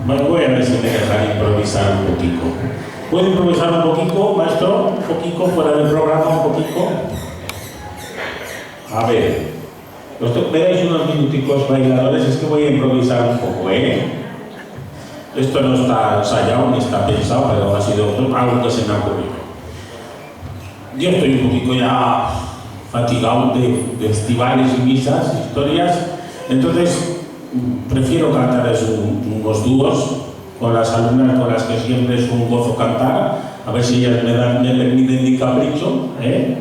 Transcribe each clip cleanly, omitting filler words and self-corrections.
Bueno, voy a ver si me dejan improvisar un poquito. ¿Puedo improvisar un poquito, maestro? Un poquito, fuera del programa, un poquito. A ver, me dais unos minuticos bailadores, es que voy a improvisar un poco, ¿eh? Esto no está ensayado ni está pensado, pero ha sido algo que se me ha ocurrido. Yo estoy un poquito ya fatigado de festivales y misas, historias, entonces prefiero cantar unos dúos con las alumnas con las que siempre es un gozo cantar, a ver si ellas me permiten mi capricho, ¿eh?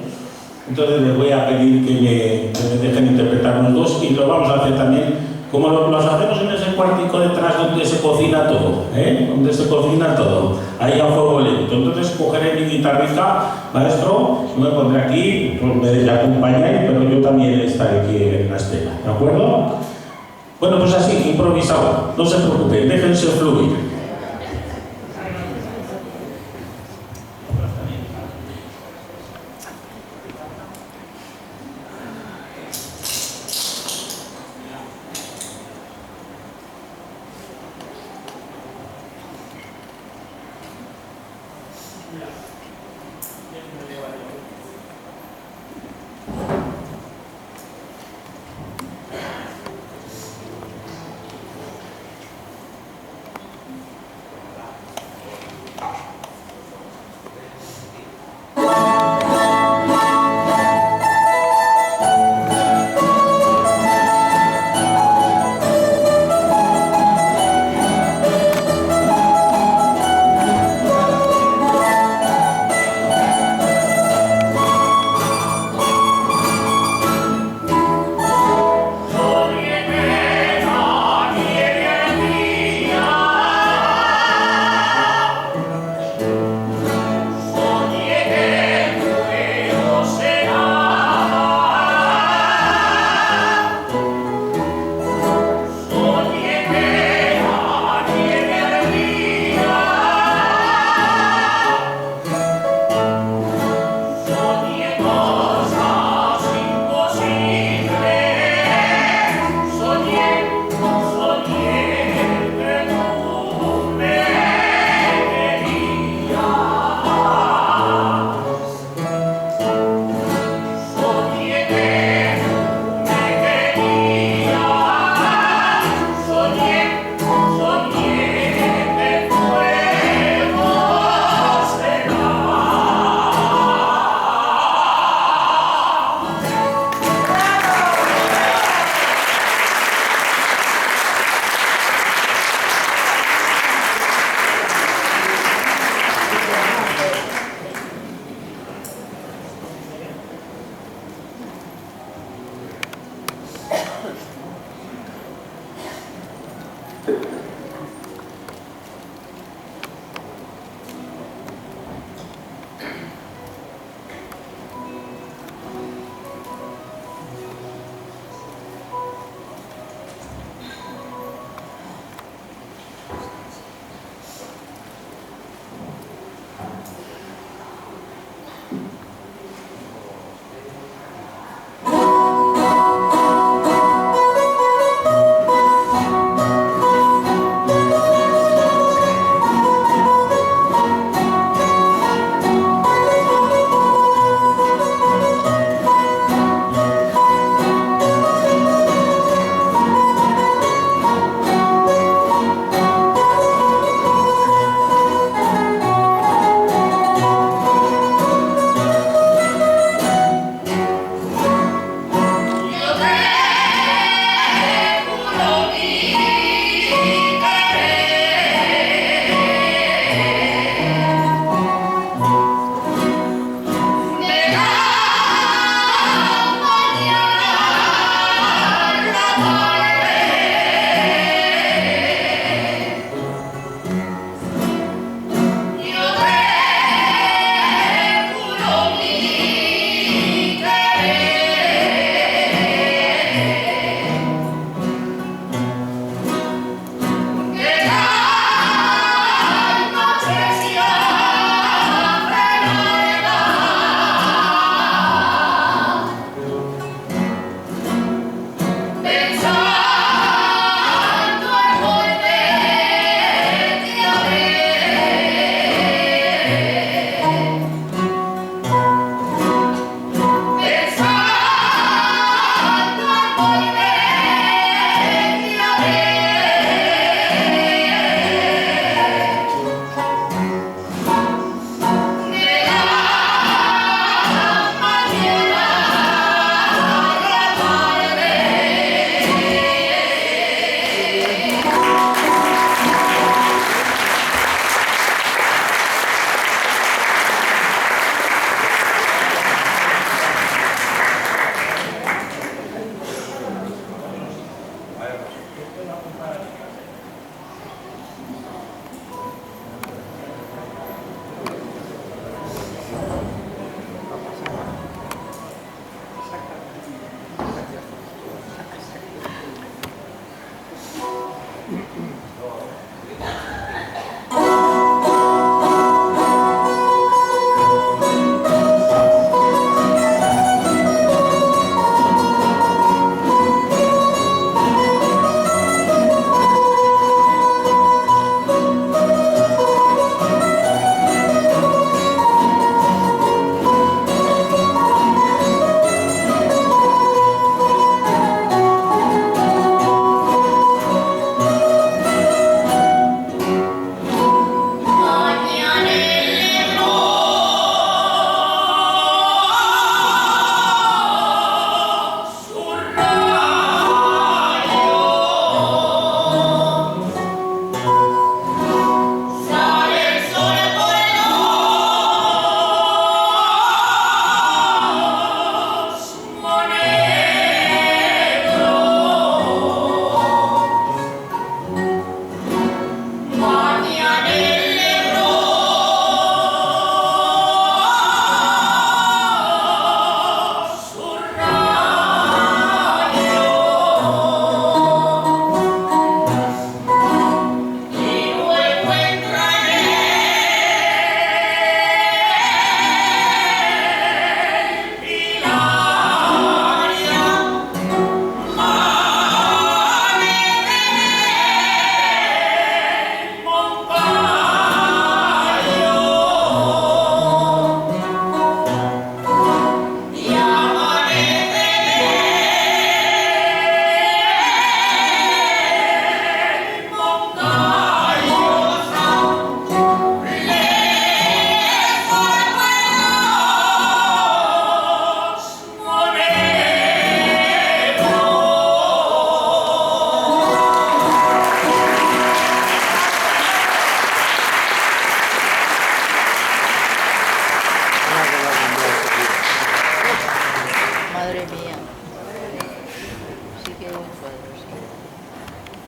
Entonces les voy a pedir que me dejen interpretar los dos y lo vamos a hacer también como los hacemos en ese cuartico detrás donde se cocina todo, ¿eh? Donde se cocina todo, ahí a fuego lento. Entonces cogeré mi guitarrita, maestro, me pondré aquí, pues me acompañáis, pero yo también estaré aquí en la escena, ¿de acuerdo? Bueno, pues así, improvisado, no se preocupen, déjense fluir.